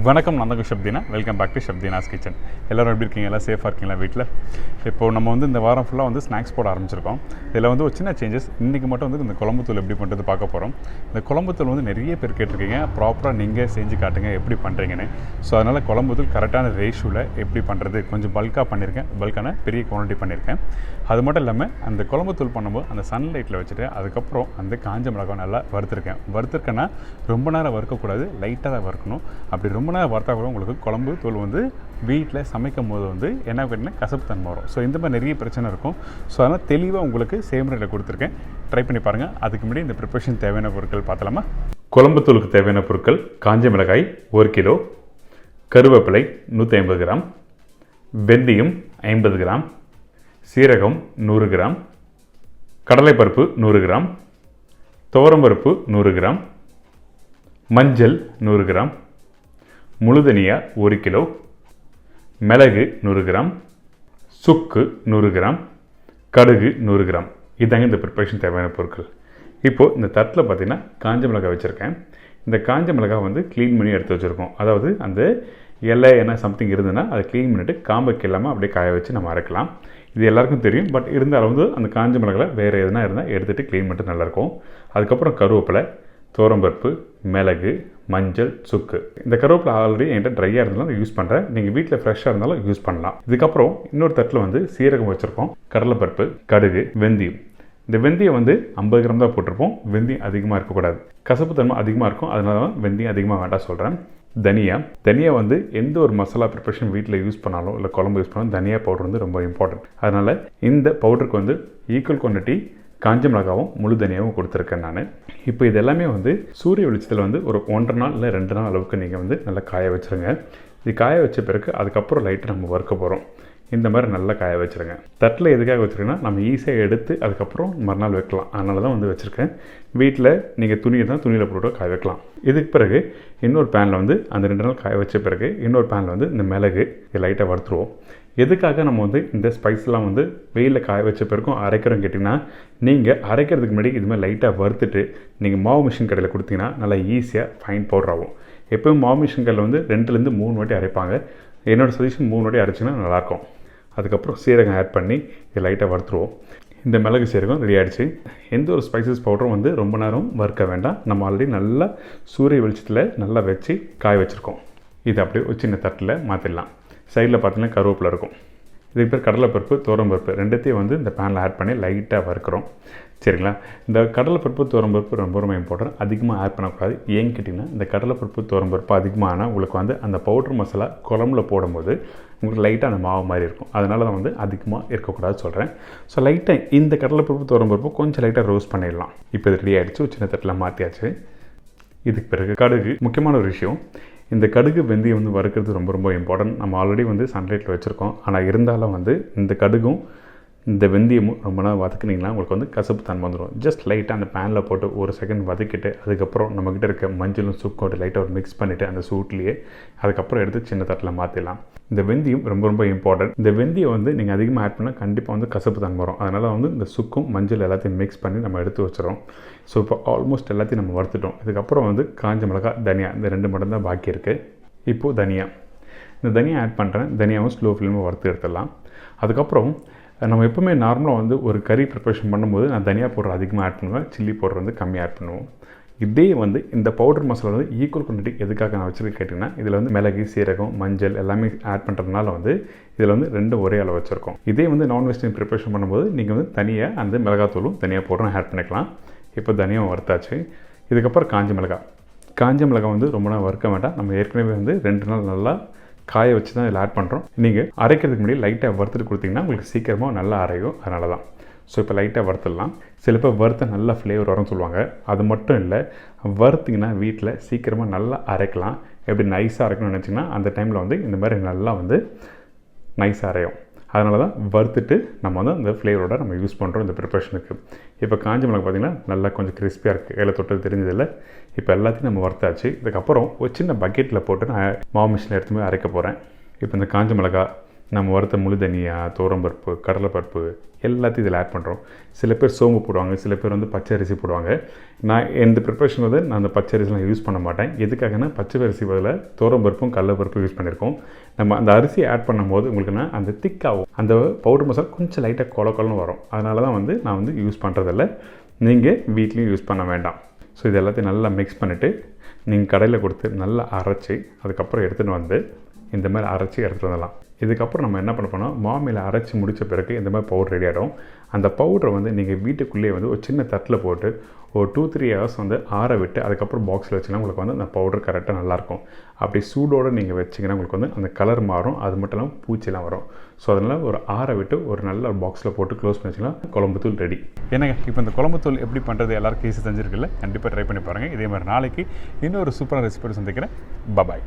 வணக்கம், நான் தான் Shabdina. Welcome back to Shabdina's kitchen. எல்லோரும் எப்படி இருக்கீங்க? எல்லாம் சேஃபாக இருக்கீங்களா வீட்டில்? இப்போது நம்ம இந்த வாரம் ஃபுல்லாக ஸ்நாக்ஸ் போட ஆரம்பிச்சிருக்கோம். இதில் ஒரு சின்ன சேஞ்சஸ். இன்றைக்கி மட்டும் இந்த குழம்புத்தூள் எப்படி பண்ணுறது பார்க்க போகிறோம். இந்த குழம்புத்தூள் நிறைய பேர் கேட்டிருக்கீங்க, ப்ராப்பராக நீங்கள் செஞ்சு காட்டுங்க எப்படி பண்ணுறீங்கன்னு. ஸோ அதனால் குழம்புத்தூள் கரெக்டான ரேஷியோவில் எப்படி பண்ணுறது, கொஞ்சம் பல்காக பண்ணியிருக்கேன், பல்கான பெரிய குவான்டிட்டி பண்ணியிருக்கேன். அது மட்டும் இல்லாமல் அந்த குழம்புத்தூள் பண்ணும்போது அந்த சன்லைட்டில் வச்சுட்டு அதுக்கப்புறம் அந்த காஞ்ச மிளகாய் நல்லா வறுத்துருக்கேன்னா ரொம்ப நேரம் வறுக்கக்கூடாது, லைட்டாக தான் வறுக்கணும். அப்படி ரொம்ப நேரம் வறுத்தா கூட உங்களுக்கு குழம்பு தூள் வீட்டில் சமைக்கும் போது என்ன கேட்டிங்கன்னா கசப்பு தன்மை வரும். ஸோ இந்த மாதிரி நிறைய பிரச்சனை இருக்கும். ஸோ அதனால் தெளிவாக உங்களுக்கு செய்முறையில் கொடுத்துருக்கேன், ட்ரை பண்ணி பாருங்கள். அதுக்கு முன்னாடி இந்த ப்ரிப்பரேஷன் தேவையான பொருட்கள் பார்த்தலாமா? குழம்புத்தூளுக்கு தேவையான பொருட்கள்: காஞ்ச மிளகாய் 1 கிலோ, கருவேப்பிலை 150 கிராம், வெந்தயம் 50 கிராம், சீரகம் 100 கிராம், கடலைப்பருப்பு 100 கிராம், துவரம்பருப்பு 100 கிராம், மஞ்சள் 100 கிராம், முழுதனியா 1 கிலோ, மிளகு 100 கிராம், சுக்கு 100 கிராம், கடுகு 100 கிராம். இதாங்க இந்த ப்ரிப்பரேஷன் தேவையான பொருட்கள். இப்போது இந்த தட்டில் பார்த்திங்கன்னா காஞ்ச மிளகாய் வச்சுருக்கேன். இந்த காஞ்ச மிளகாய் க்ளீன் பண்ணி எடுத்து வச்சுருக்கோம். அதாவது அந்த இலை என்ன சம்திங் இருந்ததுன்னா அதை க்ளீன் பண்ணிவிட்டு காம்புக்கு இல்லாமல் அப்படியே காய வச்சு நம்ம அரைக்கலாம். இது எல்லாருக்கும் தெரியும். பட் இருந்தாலும் அந்த காஞ்ச மிளகாய் வேறு எதுனா இருந்தால் எடுத்துகிட்டு க்ளீன் பண்ணிட்டு நல்லாயிருக்கும். அதுக்கப்புறம் கருவேப்பிலை, துவரம்பருப்பு, மிளகு, மஞ்சள், சுக்கு. இந்த கருவேப்பிலை ஆல்ரெடி என்கிட்ட ட்ரையாக இருந்தாலும் யூஸ் பண்ணுறேன். நீங்கள் வீட்டில் ஃப்ரெஷ்ஷாக இருந்தாலும் யூஸ் பண்ணலாம். இதுக்கப்புறம் இன்னொரு தட்டில் சீரகம் வச்சுருக்கோம், கடலைப்பருப்பு, கடுகு, வெந்தயம். இந்த வெந்தயம் 50 கிராம் தான் போட்டிருப்போம். வெந்தயம் அதிகமாக இருக்கக்கூடாது, கசப்பு தன்மை அதிகமாக இருக்கும். அதனால தான் வெந்தயம் அதிகமாக வேண்டாம் சொல்கிறேன். தனியா எந்த ஒரு மசாலா ப்ரிப்பரேஷன் வீட்டில் யூஸ் பண்ணாலும் இல்லை குழம்பு யூஸ் பண்ணாலும் தனியா பவுடர் ரொம்ப இம்பார்ட்டன்ட். அதனால் இந்த பவுடருக்கு ஈக்குவல் குவான்டிட்டி காஞ்ச மிளகாவும் முழு தனியாகவும் கொடுத்துருக்கேன் நான். இப்போ இது எல்லாமே சூரிய வெளிச்சத்தில் ஒரு 1.5 நாள் இல்லை 2 நாள் அளவுக்கு நீங்கள் நல்லா காய வச்சுருங்க. இது காய வச்ச பிறகு அதுக்கப்புறம் லைட்டாக நம்ம வறுக்க போகிறோம். இந்த மாதிரி நல்லா காய வச்சுருங்க. தட்டில் எதுக்காக வச்சுருக்கேன்னா நம்ம ஈஸியாக எடுத்து அதுக்கப்புறம் மறுநாள் வைக்கலாம். அதனால தான் வச்சுருக்கேன். வீட்டில் நீங்கள் துணி தான் துணியில் போட்டு காய வைக்கலாம். இதுக்கு பிறகு இன்னொரு பேனில் அந்த 2 நாள் காய வச்ச பிறகு இன்னொரு பேனில் இந்த மிளகு லைட்டாக வறுத்துருவோம். எதுக்காக நம்ம இந்த ஸ்பைஸ்லாம் வெயிலில் காய வச்ச பிறகும் அரைக்கிறோம் கேட்டிங்கன்னா, நீங்கள் அரைக்கிறதுக்கு முன்னாடி இதுமாதிரி லைட்டாக வறுத்துட்டு நீங்கள் மாவு மிஷின் கடையில் கொடுத்தீங்கன்னா நல்லா ஈஸியாக ஃபைன் பவுடர் ஆகும். எப்போயும் மாவு மிஷின் கடையில் 2லேருந்து 3 வாட்டி அரைப்பாங்க. என்னோடய சஜஷன் 3 வாட்டி அரைச்சிங்கன்னா நல்லாயிருக்கும். அதுக்கப்புறம் சீரகம் ஆட் பண்ணி இதை லைட்டாக வறுத்துருவோம். இந்த மிளகு சீரகம் ரெடி ஆகிடுச்சு. எந்த ஒரு ஸ்பைசஸ் பவுடரும் ரொம்ப நேரம் வறுக்க வேண்டாம். நம்ம ஆல்ரெடி நல்லா சூரிய வெளிச்சத்தில் நல்லா வச்சு காய வச்சுருக்கோம். இது அப்படியே ஒரு சின்ன தட்டில் மாற்றிடலாம். சைடில் பார்த்தீங்கன்னா கருவேப்பிலை இருக்கும். இதுக்கு பேர் கடலைப்பருப்பு, துவரம்பருப்பு ரெண்டுத்தையும் இந்த பேனில் ஆட் பண்ணி லைட்டாக வறுக்கிறோம். சரிங்களா? இந்த கடலைப்பருப்பு, துவரம்பருப்பு ரொம்ப ரொம்ப இம்பார்ட்டன்ட். அதிகமாக ஆட் பண்ணக்கூடாது. ஏன்னு கேட்டிங்கன்னா, இந்த கடலைப்பருப்பு, துவரம்பருப்பு அதிகமாக உங்களுக்கு அந்த பவுட்ரு மசாலா குழம்புல போடும்போது உங்களுக்கு லைட்டாக அந்த மாவு மாதிரி இருக்கும். அதனால தான் அதிகமாக இருக்கக்கூடாது சொல்கிறேன். ஸோ லைட்டாக இந்த கடலைப்பருப்பு, துவரம்பருப்பு கொஞ்சம் லைட்டாக ரோஸ்ட் பண்ணிடலாம். இப்போ இது ரெடி ஆகிடுச்சு. சின்ன தட்டில் மாற்றியாச்சு. இதுக்கு பிறகு கடுகு. முக்கியமான ஒரு விஷயம், இந்த கடுகு வெந்தயம் வறுக்கிறது ரொம்ப ரொம்ப இம்பார்ட்டன்ட். நம்ம ஆல்ரெடி சன்லைட்டில் வச்சுருக்கோம். ஆனால் இருந்தாலும் இந்த கடுகும் இந்த வெந்தயமும் ரொம்ப நாள் வதக்குனிங்கன்னா உங்களுக்கு கசப்பு தன்மை வந்துடும். ஜஸ்ட் லைட்டாக அந்த பேனில் போட்டு 1 செகண்ட் வதக்கிட்டு அதுக்கப்புறம் நம்மக்கிட்ட இருக்க மஞ்சளும் சுக்கோட்டு லைட்டாக ஒரு மிக்ஸ் பண்ணிவிட்டு அந்த சூட்லேயே அதுக்கப்புறம் எடுத்து சின்ன தட்டில் மாற்றிடலாம். இந்த வெந்தயம் ரொம்ப ரொம்ப இம்பார்ட்டன்ட். இந்த வெந்தயம் நீங்கள் அதிகமாக ஆட் பண்ணால் கண்டிப்பாக கசப்பு தன்மை வரும். அதனால் இந்த சுக்கும் மஞ்சள் எல்லாத்தையும் மிக்ஸ் பண்ணி நம்ம எடுத்து வச்சுறோம். ஸோ இப்போ ஆல்மோஸ்ட் எல்லாத்தையும் நம்ம வறுத்துட்டோம். இதுக்கப்புறம் காஞ்ச மிளகாய், தனியா இந்த 2 மட்டும் தான் பாக்கி இருக்குது. இப்போது தனியா, இந்த தனியா ஆட் பண்ணுறேன். தனியாவும் ஸ்லோ ஃப்ளேமில் வறுத்து எடுத்துடலாம். அதுக்கப்புறம் நம்ம எப்போவுமே நார்மலாக ஒரு கறி ப்ரிப்பரேஷன் பண்ணும்போது நான் தனியா பவுடர் அதிகமாக ஆட் பண்ணுவேன், சில்லி பவுடர் கம்மியாக ஆட் பண்ணுவோம். இதே இந்த பவுடர் மசாலா ஈக்குவல் குவான்டிட்டி எதுக்காக நான் வச்சுருக்கேன் கேட்டிங்கன்னா, இதில் மிளகு, சீரகம், மஞ்சள் எல்லாமே ஆட் பண்ணுறதுனால இதில் 2 ஒரே அளவு வச்சுருக்கோம். இதே நான் வெஜிடேரியன் ப்ரிப்பரேஷன் பண்ணும்போது நீங்கள் தனியாக அந்த மிளகாத்தூளும் தனியாக பவுடரும் ஆட் பண்ணிக்கலாம். இப்போ தனியாக வறுத்தாச்சு. இதுக்கப்புறம் காஞ்ச மிளகாய் ரொம்ப நாள் வறுக்க வேண்டாம். நம்ம ஏற்கனவே 2 நாள் நல்லா காய வச்சு தான் இதில் ஆட் பண்ணுறோம். நீங்கள் அரைக்கிறதுக்கு முன்னாடி லைட்டாக வறுத்துட்டு கொடுத்தீங்கன்னா உங்களுக்கு சீக்கிரமாக நல்லா அரையும். அதனால தான். ஸோ இப்போ லைட்டாக வறுத்துடலாம். சில பேர் வறுத்த நல்லா ஃப்ளேவர் வரும்னு சொல்லுவாங்க. அது மட்டும் இல்லை, வறுத்திங்கன்னா வீட்டில் சீக்கிரமாக நல்லா அரைக்கலாம். எப்படி நைஸாக அரைக்கணும்னு நினச்சிங்கன்னா அந்த டைமில் இந்த மாதிரி நல்லா நைஸாக அரையும். அதனால தான் வறுத்துட்டு நம்ம அந்த ஃப்ளேவரோட நம்ம யூஸ் பண்ணுறோம் இந்த ப்ரிப்பரேஷனுக்கு. இப்போ காஞ்ச மிளகாய் பார்த்திங்கன்னா நல்லா கொஞ்சம் கிறிஸ்பியாக இருக்குது. கையில் தொட்டது தெரிஞ்சதில்லை. இப்போ எல்லாத்தையும் நம்ம வறுத்தாச்சு. இதுக்கப்புறம் ஒரு சின்ன பக்கெட்டில் போட்டு நான் மாவு மிஷினில் எடுத்து போய் அரைக்க போகிறேன். இப்போ இந்த காஞ்ச மிளகாய், நம்ம வறுத்த முழு தனியா, துவரம்பருப்பு, கடலைப்பருப்பு எல்லாத்தையும் இதில் ஆட் பண்ணுறோம். சில பேர் சோம்பு போடுவாங்க, சில பேர் வந்து பச்சை அரிசி போடுவாங்க. நான் இந்த ப்ரிப்ரேஷன் வந்து நான் அந்த பச்சை அரிசிலாம் யூஸ் பண்ண மாட்டேன். எதுக்காகனா பச்சை அரிசி பதிலாக துவரம்பருப்பும் கடலைப்பருப்பும் யூஸ் பண்ணியிருக்கோம். நம்ம அந்த அரிசி ஆட் பண்ணும்போது உங்களுக்குன்னா அந்த திக்காகும், அந்த பவுடர் மசாலா கொஞ்சம் லைட்டாக கொலன்னு வரும். அதனால தான் வந்து நான் வந்து யூஸ் பண்ணுறதில்ல. நீங்கள் வீட்லேயும் யூஸ் பண்ண வேண்டாம். ஸோ இது எல்லாத்தையும் நல்லா மிக்ஸ் பண்ணிவிட்டு நீங்கள் கடையில் கொடுத்து நல்லா அரைச்சி அதுக்கப்புறம் எடுத்துகிட்டு வந்து இந்த மாதிரி அரைச்சி எடுத்துகிட்டு வந்துடலாம். இதுக்கப்புறம் நம்ம என்ன பண்ண போனால் மாமியில் அரைச்சி முடித்த பிறகு இந்த மாதிரி பவுடர் ரெடி ஆகிடும். அந்த பவுடரை வந்து நீங்கள் வீட்டுக்குள்ளேயே வந்து ஒரு சின்ன தட்டில் போட்டு ஒரு 2-3 ஹவர்ஸ் வந்து ஆற விட்டு அதுக்கப்புறம் பாக்ஸில் வச்சிங்கன்னா உங்களுக்கு வந்து அந்த பவுடர் கரெக்டாக நல்லாயிருக்கும். அப்படி சூடோடு நீங்கள் வச்சிங்கன்னா உங்களுக்கு வந்து அந்த கலர் மாறும். அது மட்டும் இல்லாமல் பூச்சிலாம் வரும். ஸோ அதனால் ஒரு ஆற விட்டு ஒரு நல்ல பாக்ஸில் போட்டு க்ளோஸ் பண்ணி வச்சிங்கன்னா குழம்புத்தூள் ரெடி. என்னங்க இப்போ இந்த குழம்புத்தூள் எப்படி பண்ணுறது எல்லாருக்கும் ஈஸி தெரிஞ்சிருக்குல்ல? கண்டிப்பாக ட்ரை பண்ணி பாருங்கள். இதே மாதிரி நாளைக்கு இன்னொரு சூப்பரான ரெசிபி சந்திக்கிறேன். பாய்.